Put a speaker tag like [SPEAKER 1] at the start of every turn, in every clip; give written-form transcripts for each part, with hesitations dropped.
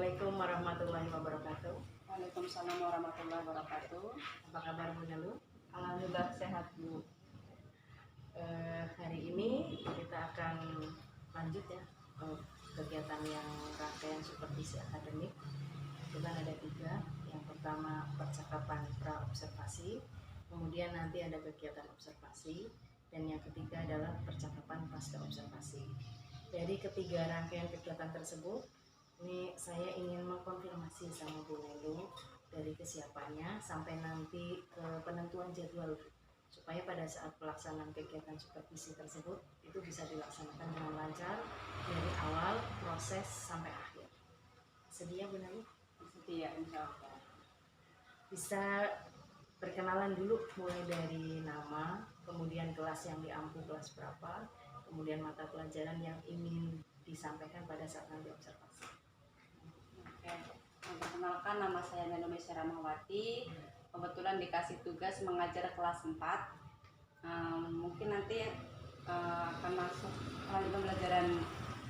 [SPEAKER 1] Assalamualaikum warahmatullahi wabarakatuh.
[SPEAKER 2] Waalaikumsalam warahmatullahi wabarakatuh.
[SPEAKER 1] Apa kabar Bu Nalu?
[SPEAKER 2] Alhamdulillah sehat Bu.
[SPEAKER 1] Hari ini kita akan lanjut ya kegiatan yang rangkaian supervisi akademik. Itu kan ada 3. Yang pertama percakapan pra-observasi, kemudian nanti ada kegiatan observasi, dan yang ketiga adalah percakapan pasca observasi. Dari ketiga rangkaian kegiatan tersebut, ini saya ingin mengkonfirmasi sama Bu Nelu dari kesiapannya sampai nanti ke penentuan jadwal, supaya pada saat pelaksanaan kegiatan supervisi tersebut itu bisa dilaksanakan dengan lancar dari awal proses sampai akhir. Sedia Bu Nelu?
[SPEAKER 2] Setia insya Allah.
[SPEAKER 1] Bisa perkenalan dulu, mulai dari nama, kemudian kelas yang diampu kelas berapa, kemudian mata pelajaran yang ingin disampaikan pada saat nanti observasi.
[SPEAKER 2] Oke, perkenalkan nama saya Menomesya Ramawati. Kebetulan dikasih tugas mengajar kelas 4. Mungkin nanti akan masuk melalui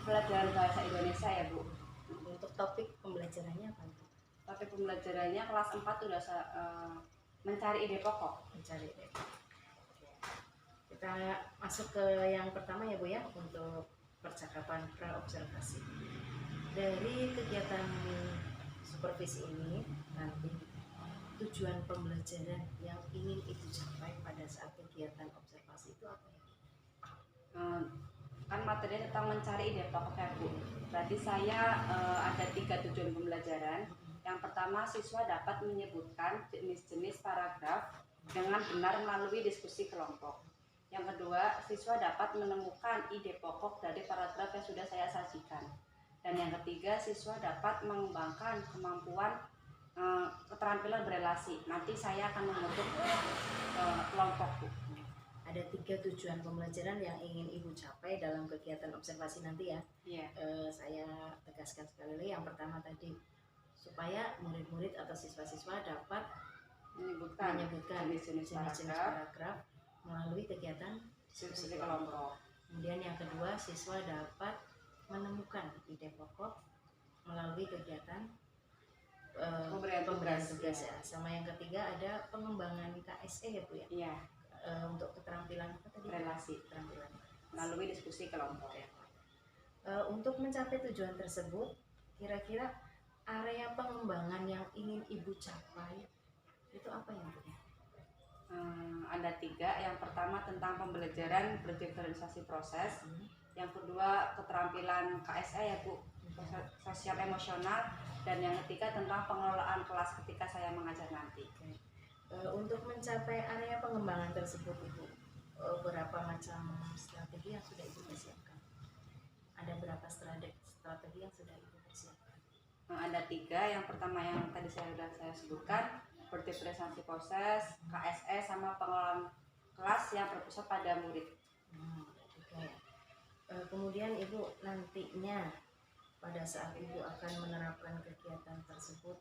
[SPEAKER 2] pelajaran bahasa Indonesia ya Bu.
[SPEAKER 1] Untuk topik pembelajarannya apa?
[SPEAKER 2] Tapi pembelajarannya kelas 4 sudah mencari ide pokok.
[SPEAKER 1] Mencari ide. Kita masuk ke yang pertama ya Bu ya, untuk percakapan pra-observasi. Dari kegiatan supervisi ini nanti tujuan pembelajaran yang ingin Ibu capai pada saat kegiatan observasi itu apa ya?
[SPEAKER 2] Kan materinya tentang mencari ide pokok ya Bu. Berarti saya ada 3 tujuan pembelajaran. Yang pertama, siswa dapat menyebutkan jenis-jenis paragraf dengan benar melalui diskusi kelompok. Yang kedua, siswa dapat menemukan ide pokok dari paragraf yang sudah saya sajikan. Dan yang ketiga, siswa dapat mengembangkan kemampuan keterampilan berelasi. Nanti saya akan membentuk kelompok Bu.
[SPEAKER 1] Ada 3 tujuan pembelajaran yang ingin Ibu capai dalam kegiatan observasi nanti ya.
[SPEAKER 2] Iya.
[SPEAKER 1] Saya tegaskan sekali lagi, yang pertama tadi supaya murid-murid atau siswa-siswa dapat menyebutkan jenis-jenis paragraf melalui kegiatan
[SPEAKER 2] diskusi kelompok.
[SPEAKER 1] Kemudian yang kedua, siswa dapat menemukan ide pokok melalui kegiatan
[SPEAKER 2] pemberian tugas
[SPEAKER 1] ya. Sama yang ketiga ada pengembangan KSE ya Bu ya.
[SPEAKER 2] Iya.
[SPEAKER 1] Untuk keterampilan apa tadi?
[SPEAKER 2] Relasi.
[SPEAKER 1] Keterampilan
[SPEAKER 2] Melalui diskusi kelompok ya.
[SPEAKER 1] Untuk mencapai tujuan tersebut, kira-kira area pengembangan yang ingin Ibu capai itu apa ya Bu?
[SPEAKER 2] Ada 3. Yang pertama tentang pembelajaran berdifferensiasi proses. Yang kedua keterampilan KSE ya Bu, sosial emosional. Dan yang ketiga tentang pengelolaan kelas ketika saya mengajar nanti.
[SPEAKER 1] Untuk mencapai area pengembangan tersebut Ibu, berapa macam strategi yang sudah Ibu persiapkan? Ada berapa strategi yang sudah Ibu persiapkan?
[SPEAKER 2] Ada 3. Yang pertama yang tadi sudah saya sebutkan, berdifferensiasi proses, KSE, sama pengelolaan kelas yang berpusat pada murid.
[SPEAKER 1] Kemudian Ibu nantinya pada saat Ibu akan menerapkan kegiatan tersebut,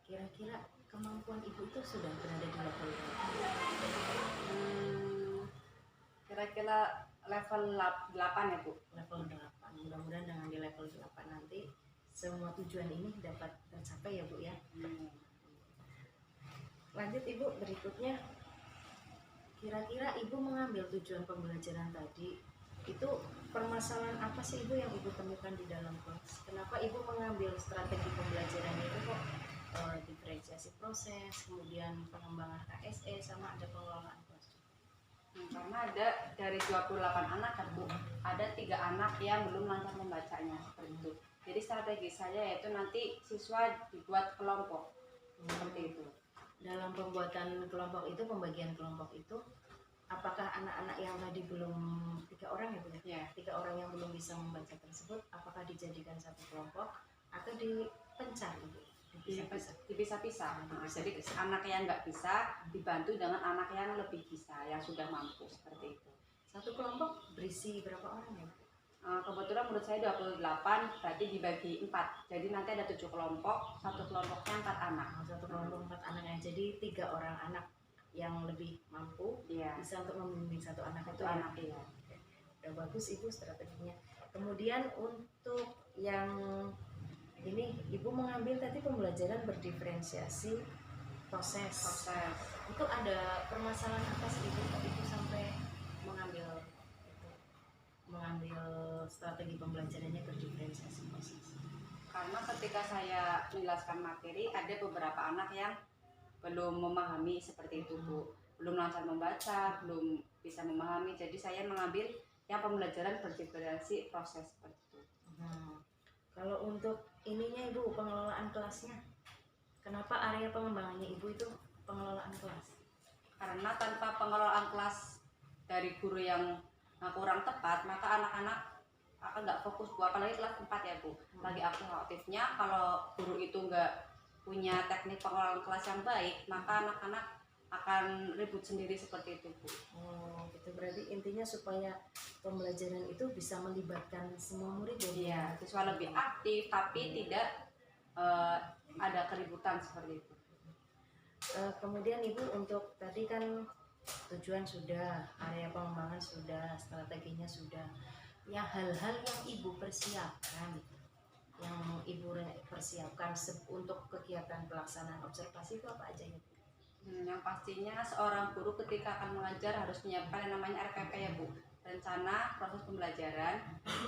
[SPEAKER 1] kira-kira kemampuan Ibu itu sudah berada di level berapa?
[SPEAKER 2] Kira-kira level 8 ya Bu.
[SPEAKER 1] Level 8. Mudah-mudahan dengan di level 8 nanti semua tujuan ini dapat tercapai ya Bu ya. Lanjut Ibu, berikutnya kira-kira Ibu mengambil tujuan pembelajaran tadi itu permasalahan apa sih Ibu yang Ibu temukan di dalam kelas? Kenapa Ibu mengambil strategi pembelajaran itu kok diferensiasi proses, kemudian pengembangan KSE, sama ada pengelolaan kelas?
[SPEAKER 2] Karena ada dari 28 anak kan Bu, ada 3 anak yang belum lancar membacanya seperti itu. Jadi strategi saya yaitu nanti siswa dibuat kelompok seperti itu.
[SPEAKER 1] Dalam pembuatan kelompok itu, pembagian kelompok itu, apakah anak-anak yang tadi belum 3 orang ya Bu ya? 3 orang yang belum bisa membaca tersebut, apakah dijadikan satu kelompok atau dipencar Ibu?
[SPEAKER 2] Dipisah-pisah. Jadi anak yang nggak bisa dibantu dengan anak yang lebih bisa, yang sudah mampu seperti itu.
[SPEAKER 1] Satu kelompok berisi berapa orang ya?
[SPEAKER 2] Kebetulan menurut saya 28, berarti dibagi 4. Jadi nanti ada 7 kelompok, satu kelompoknya 4 anak.
[SPEAKER 1] Satu kelompok 4 anak ya. Jadi 3 orang anak yang lebih mampu bisa untuk membimbing satu anak itu
[SPEAKER 2] anak
[SPEAKER 1] ya. Udah bagus Ibu strateginya. Kemudian untuk yang Ibu mengambil tadi pembelajaran berdiferensiasi proses. Itu ada permasalahan apa sih Ibu kok Ibu sampai mengambil strategi pembelajarannya berdiferensiasi proses?
[SPEAKER 2] Karena ketika saya menjelaskan materi, ada beberapa anak yang belum memahami seperti itu Bu, belum lancar membaca, belum bisa memahami. Jadi saya mengambil yang pembelajaran berdiferensiasi proses seperti itu.
[SPEAKER 1] Kalau untuk ininya Ibu, pengelolaan kelasnya, kenapa area pengembangannya Ibu itu pengelolaan kelas?
[SPEAKER 2] Karena tanpa pengelolaan kelas dari guru yang kurang tepat, maka anak-anak akan nggak fokus Bu, apalagi kelas 4 ya Bu. Lagi aktif-aktifnya, kalau guru itu nggak punya teknik pengelolaan kelas yang baik, maka anak-anak akan ribut sendiri seperti itu Bu.
[SPEAKER 1] Oh gitu, berarti intinya supaya pembelajaran itu bisa melibatkan semua murid ya?
[SPEAKER 2] Iya, siswa lebih aktif tapi tidak ada keributan seperti itu.
[SPEAKER 1] Kemudian Ibu untuk tadi kan tujuan sudah, area pengembangan sudah, strateginya sudah, ya hal-hal yang Ibu persiapkan, untuk kegiatan pelaksanaan observasi itu apa aja ya Bu?
[SPEAKER 2] Yang pastinya seorang guru ketika akan mengajar harus menyiapkan yang namanya RPP ya Bu, rencana proses pembelajaran,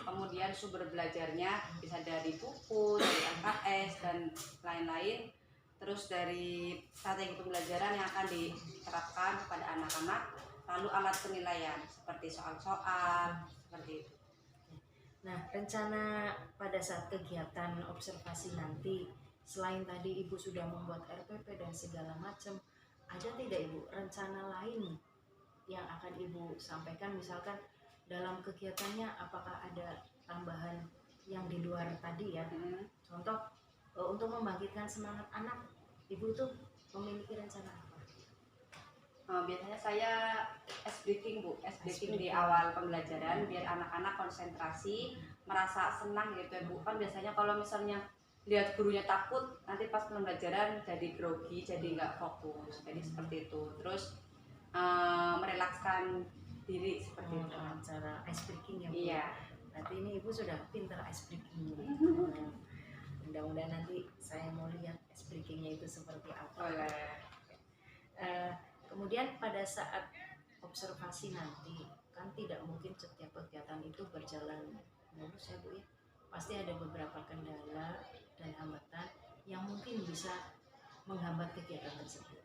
[SPEAKER 2] kemudian sumber belajarnya bisa dari buku, dari LKS dan lain-lain, terus dari strategi pembelajaran yang akan diterapkan kepada anak-anak, lalu alat penilaian seperti soal-soal seperti itu.
[SPEAKER 1] Nah, rencana pada saat kegiatan observasi nanti, selain tadi Ibu sudah membuat RPP dan segala macam, ada tidak Ibu rencana lain yang akan Ibu sampaikan, misalkan dalam kegiatannya apakah ada tambahan yang di luar tadi ya? Contoh untuk membangkitkan semangat anak, Ibu tuh memiliki rencana apa?
[SPEAKER 2] Biasanya saya S-breaking Bu, S-breaking di awal pembelajaran biar anak-anak konsentrasi, merasa senang gitu ya Bu. Kan biasanya kalau misalnya lihat gurunya takut, nanti pas pembelajaran jadi grogi, jadi nggak fokus, jadi seperti itu. Terus merelakskan diri seperti itu.
[SPEAKER 1] Dengan cara ice breaking ya Bu?
[SPEAKER 2] Iya.
[SPEAKER 1] Berarti ini Ibu sudah pintar ice breaking. Mudah-mudahan nanti saya mau lihat ice breakingnya itu seperti apa. Kemudian pada saat observasi nanti, kan tidak mungkin setiap kegiatan itu berjalan mulus ya Bu ya. Pasti ada beberapa kendala dan hambatan yang mungkin bisa menghambat kegiatan tersebut.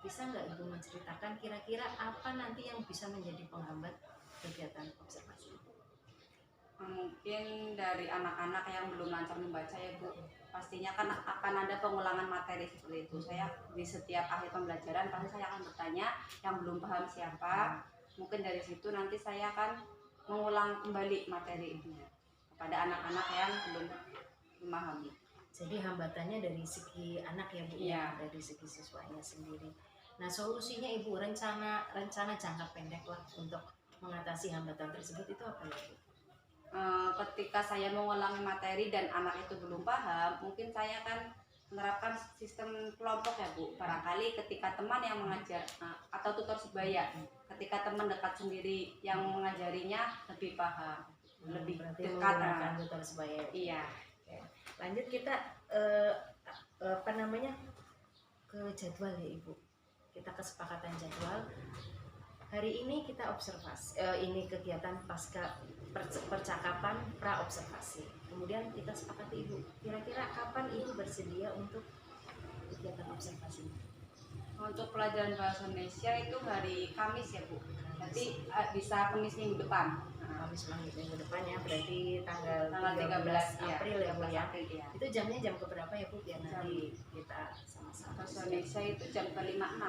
[SPEAKER 1] Bisa nggak Ibu menceritakan kira-kira apa nanti yang bisa menjadi penghambat kegiatan observasi?
[SPEAKER 2] Mungkin dari anak-anak yang belum lancar membaca ya Bu, pastinya kan akan ada pengulangan materi seperti itu. Saya di setiap akhir pembelajaran pasti saya akan bertanya yang belum paham siapa. Mungkin dari situ nanti saya akan mengulang kembali materi itu kepada anak-anak yang belum memahami.
[SPEAKER 1] Jadi hambatannya dari segi anak ya Bu,
[SPEAKER 2] ya,
[SPEAKER 1] dari segi siswanya sendiri. Nah, solusinya Ibu, rencana jangka pendek lah untuk mengatasi hambatan tersebut itu apa ya Bu?
[SPEAKER 2] Ketika saya mengulangi materi dan anak itu belum paham, mungkin saya akan menerapkan sistem kelompok ya Bu. Barangkali ketika teman yang mengajar atau tutor sebaya, ketika teman dekat sendiri yang mengajarinya lebih paham, lebih dekat
[SPEAKER 1] dengan tutor sebaya.
[SPEAKER 2] Iya.
[SPEAKER 1] Oke. Lanjut kita ke jadwal ya Ibu. Kita kesepakatan jadwal. Hari ini kita observasi, ini kegiatan pasca percakapan pra observasi. Kemudian kita sepakati Ibu, kira-kira kapan Ibu bersedia untuk kegiatan observasi?
[SPEAKER 2] Untuk pelajaran bahasa Indonesia itu hari Kamis ya Bu. Nanti bisa Kamis minggu depan.
[SPEAKER 1] Kamis minggu depan ya, berarti tanggal
[SPEAKER 2] 13
[SPEAKER 1] April ya Bu ya.
[SPEAKER 2] Ya.
[SPEAKER 1] Itu jamnya jam keberapa ya Bu? Biar nanti kita sama-sama.
[SPEAKER 2] Bahasa Indonesia itu jam ke-5-6.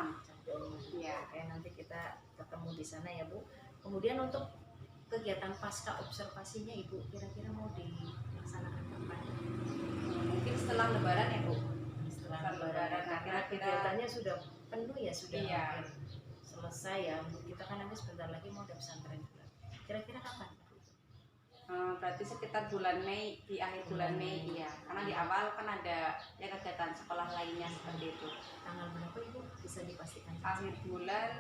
[SPEAKER 1] Ya, oke, nanti kita ketemu di sana ya Bu. Kemudian untuk kegiatan pasca observasinya Ibu kira-kira mau dilaksanakan kapan?
[SPEAKER 2] Mungkin setelah Lebaran ya Bu.
[SPEAKER 1] Setelah Lebaran. Karena kegiatannya sudah penuh ya, sudah hampir selesai ya. Kita kan nanti sebentar lagi mau ada pesantren. Kira-kira kapan?
[SPEAKER 2] Berarti sekitar bulan Mei, di akhir bulan Mei ya. Karena di awal kan ada ya kegiatan sekolah lainnya seperti itu.
[SPEAKER 1] Tanggal berapa Ibu bisa dipastikan?
[SPEAKER 2] Akhir bulan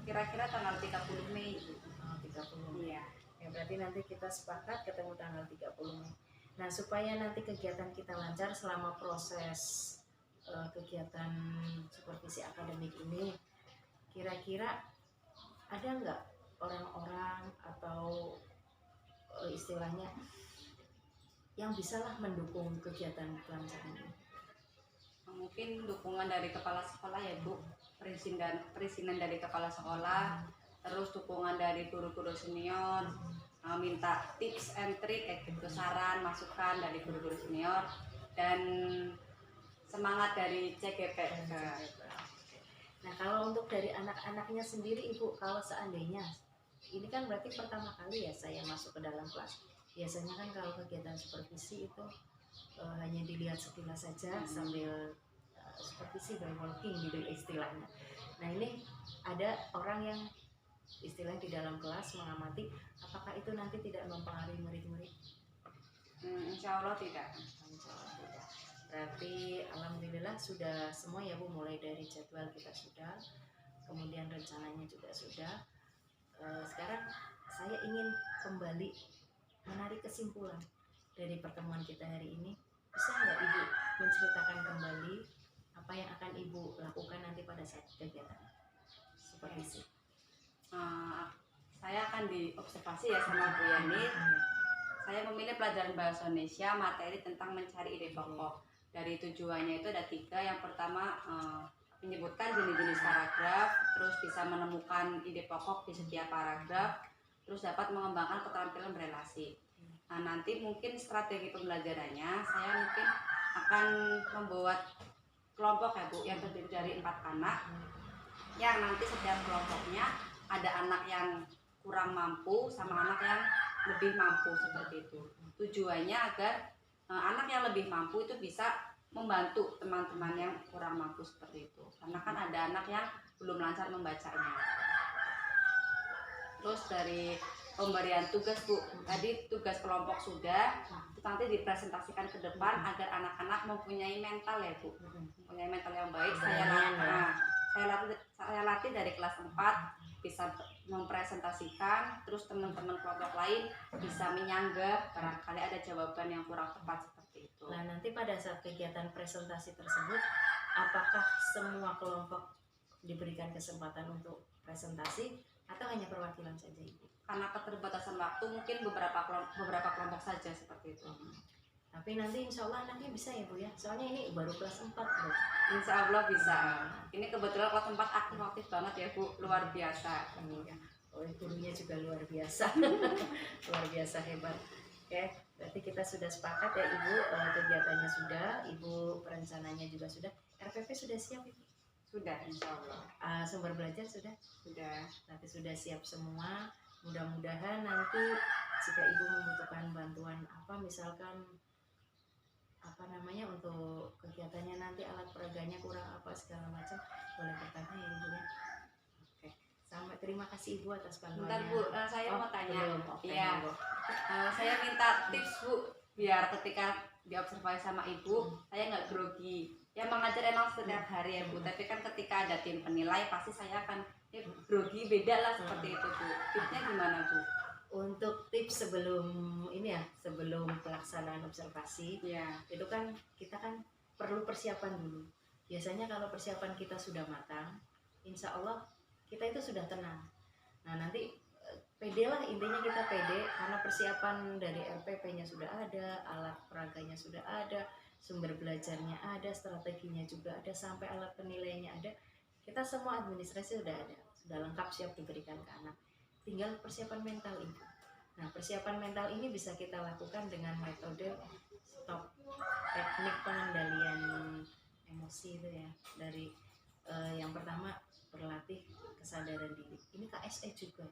[SPEAKER 2] kira-kira tanggal 30 Mei.
[SPEAKER 1] 30
[SPEAKER 2] Iya.
[SPEAKER 1] Ya, berarti nanti kita sepakat ketemu tanggal 30 Mei. Nah, supaya nanti kegiatan kita lancar selama proses kegiatan supervisi akademik ini, kira-kira ada nggak orang-orang atau istilahnya yang bisalah mendukung kegiatan kelancaran ini?
[SPEAKER 2] Mungkin dukungan dari kepala sekolah ya Bu, perizinan dari kepala sekolah, terus dukungan dari guru-guru senior, minta tips and trick kayak gitu, saran, masukan dari guru-guru senior, dan semangat dari CGP.
[SPEAKER 1] Nah, kalau untuk dari anak-anaknya sendiri Ibu, kalau seandainya ini kan berarti pertama kali ya saya masuk ke dalam kelas. Biasanya kan kalau kegiatan supervisi itu hanya dilihat sekilas saja sambil supervisi by walking gitu istilahnya. Nah, ini ada orang yang istilahnya di dalam kelas mengamati, apakah itu nanti tidak mempengaruhi murid-murid?
[SPEAKER 2] Insya Allah tidak.
[SPEAKER 1] Insya Allah tidak. Berarti alhamdulillah sudah semua ya Bu, mulai dari jadwal kita sudah, kemudian rencananya juga sudah. Sekarang saya ingin kembali menarik kesimpulan dari pertemuan kita hari ini. Bisa nggak Ibu menceritakan kembali apa yang akan Ibu lakukan nanti pada saat kegiatan supervisi?
[SPEAKER 2] Saya akan diobservasi ya sama Bu Yani. Saya memilih pelajaran bahasa Indonesia materi tentang mencari ide pokok. Dari tujuannya itu ada 3. Yang pertama menyebutkan jenis-jenis paragraf, terus bisa menemukan ide pokok di setiap paragraf, terus dapat mengembangkan keterampilan berelasi. Nah, nanti mungkin strategi pembelajarannya saya mungkin akan membuat kelompok ya Bu, yang terdiri dari 4 anak, yang nanti setiap kelompoknya ada anak yang kurang mampu sama anak yang lebih mampu, seperti itu. Tujuannya agar anak yang lebih mampu itu bisa membantu teman-teman yang kurang mampu, seperti itu. Karena kan ada anak yang belum lancar membacanya. Terus dari pemberian tugas Bu, tadi tugas kelompok sudah, nanti dipresentasikan ke depan agar anak-anak mempunyai mental ya Bu, mempunyai mental yang baik. Saya latih dari kelas 4 bisa mempresentasikan, terus teman-teman kelompok lain bisa menyanggah barangkali ada jawaban yang kurang tepat, seperti itu.
[SPEAKER 1] Nah, nanti pada saat kegiatan presentasi tersebut, apakah semua kelompok diberikan kesempatan untuk presentasi atau hanya perwakilan saja Ibu?
[SPEAKER 2] Karena keterbatasan waktu mungkin beberapa kelompok saja, seperti itu.
[SPEAKER 1] Tapi nanti insya Allah anaknya bisa ya Bu ya, soalnya ini baru kelas 4 Bu.
[SPEAKER 2] Insya Allah bisa. Ini kebetulan kelas 4 aktif banget ya Bu, luar biasa.
[SPEAKER 1] Oleh gurunya juga luar biasa. Luar biasa hebat. Oke, berarti kita sudah sepakat ya Ibu, kegiatannya sudah, Ibu perencananya juga sudah, RPP sudah siap Ibu?
[SPEAKER 2] Sudah, insya Allah.
[SPEAKER 1] Sumber belajar sudah?
[SPEAKER 2] Sudah.
[SPEAKER 1] Nanti sudah siap semua. Mudah-mudahan nanti jika Ibu membutuhkan bantuan apa, misalkan untuk kegiatannya nanti alat peraganya kurang apa segala macam, boleh bertanya ya Ibu ya. Oke, sampai terima kasih Ibu atas bantuannya.
[SPEAKER 2] Bentar Bu, saya mau tanya.
[SPEAKER 1] Iya.
[SPEAKER 2] Saya minta tips Bu, biar ketika diobservasi sama Ibu saya nggak grogi. Ya mengajar emang setiap hari ya Bu, tapi kan ketika ada tim penilai pasti saya akan grogi, beda lah, seperti itu Bu. Tipsnya gimana Bu?
[SPEAKER 1] Untuk tips sebelum ini ya, sebelum pelaksanaan observasi, itu kan kita kan perlu persiapan dulu. Biasanya kalau persiapan kita sudah matang, insya Allah kita itu sudah tenang. Nah, nanti pede lah, intinya kita pede karena persiapan dari RPP-nya sudah ada, alat peraganya sudah ada, sumber belajarnya ada, strateginya juga ada, sampai alat penilaiannya ada. Kita semua administrasi sudah ada, sudah lengkap siap diberikan ke anak. Tinggal persiapan mental Ibu. Nah, persiapan mental ini bisa kita lakukan dengan metode STOP, teknik pengendalian emosi itu ya. Dari yang pertama berlatih kesadaran diri. Ini KSE juga.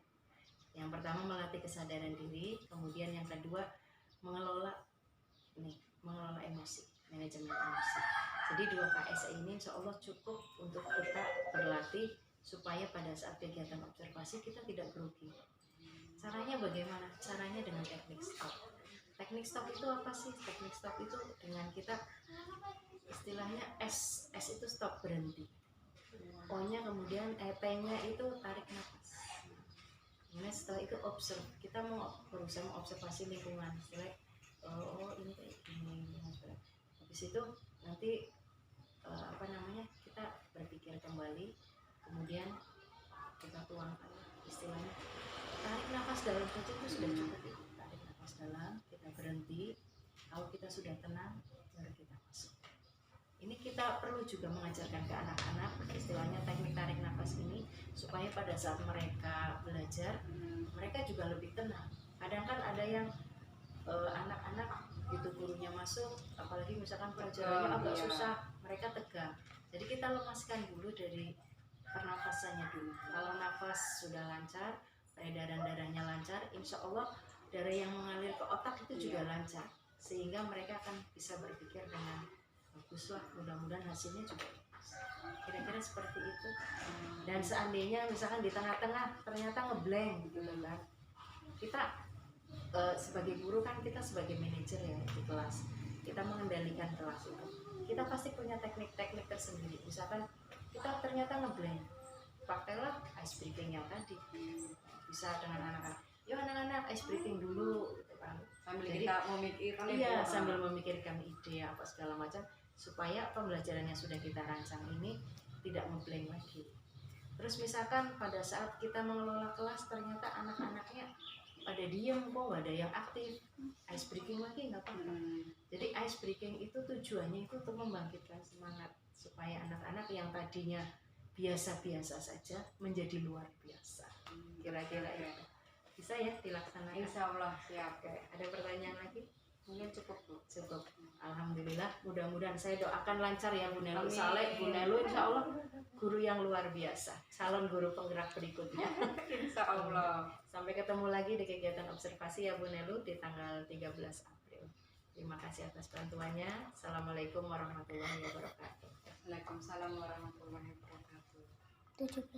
[SPEAKER 1] Yang pertama melatih kesadaran diri, kemudian yang kedua mengelola emosi, manajemen emosi. Jadi 2 KSE ini insya Allah cukup untuk kita berlatih supaya pada saat kegiatan observasi kita tidak grogi. Caranya bagaimana? Caranya dengan teknik stop. Teknik stop itu apa sih? Teknik stop itu dengan kita istilahnya S itu stop, berhenti. O-nya kemudian T-nya itu tarik nafas. Kemudian setelah itu observe. Kita mau berusaha mengobservasi lingkungan. Istilahnya oh ini kayak gini. Habis itu nanti kita berpikir kembali, kemudian kita tuangkan, istilahnya tarik nafas dalam saja itu sudah cukup ya. Tarik nafas dalam, kita berhenti, kalau kita sudah tenang baru kita masuk. Ini kita perlu juga mengajarkan ke anak-anak istilahnya teknik tarik nafas ini, supaya pada saat mereka belajar mereka juga lebih tenang. Kadang kan ada yang anak-anak gitu gurunya masuk, apalagi misalkan pelajarannya agak susah, mereka tegang. Jadi kita lemaskan dulu dari pernafasannya dulu. Kalau nafas sudah lancar, peredaran darahnya lancar, insya Allah darah yang mengalir ke otak itu juga lancar, sehingga mereka akan bisa berpikir dengan bagus lah, mudah-mudahan hasilnya juga bagus. Kira-kira seperti itu. Dan seandainya misalkan di tengah-tengah ternyata ngeblank gitu kan, kita sebagai guru kan kita sebagai manajer ya di kelas, kita mengendalikan kelas itu, kita pasti punya teknik-teknik tersendiri. Misalkan kita ternyata ngeblank, pakailah ice breaking yang tadi, bisa dengan anak-anak, yuk anak-anak ice breaking dulu gitu kan.
[SPEAKER 2] Sambil
[SPEAKER 1] Jadi,
[SPEAKER 2] kita memikirkan
[SPEAKER 1] sambil memikirkan ide apa segala macam, supaya pembelajarannya sudah kita rancang ini tidak ngeblank lagi. Terus misalkan pada saat kita mengelola kelas ternyata anak-anaknya pada diem, kok nggak ada yang aktif, ice breaking lagi nggak apa-apa. Jadi ice breaking itu tujuannya itu untuk membangkitkan semangat, supaya anak-anak yang tadinya biasa-biasa saja menjadi luar biasa. Kira-kira itu bisa ya dilaksanakan?
[SPEAKER 2] Insya Allah siap.
[SPEAKER 1] Oke, ada pertanyaan lagi?
[SPEAKER 2] Mungkin cukup Bu.
[SPEAKER 1] Cukup. Alhamdulillah, mudah-mudahan saya doakan lancar ya Bu Nelu.
[SPEAKER 2] Amin.
[SPEAKER 1] Saleh, Bu Nelu insya Allah guru yang luar biasa, calon guru penggerak berikutnya.
[SPEAKER 2] Insya Allah.
[SPEAKER 1] Sampai ketemu lagi di kegiatan observasi ya Bu Nelu di tanggal 13 April. Terima kasih atas bantuannya. Assalamualaikum warahmatullahi wabarakatuh.
[SPEAKER 2] Waalaikumsalam warahmatullahi wabarakatuh.
[SPEAKER 3] 17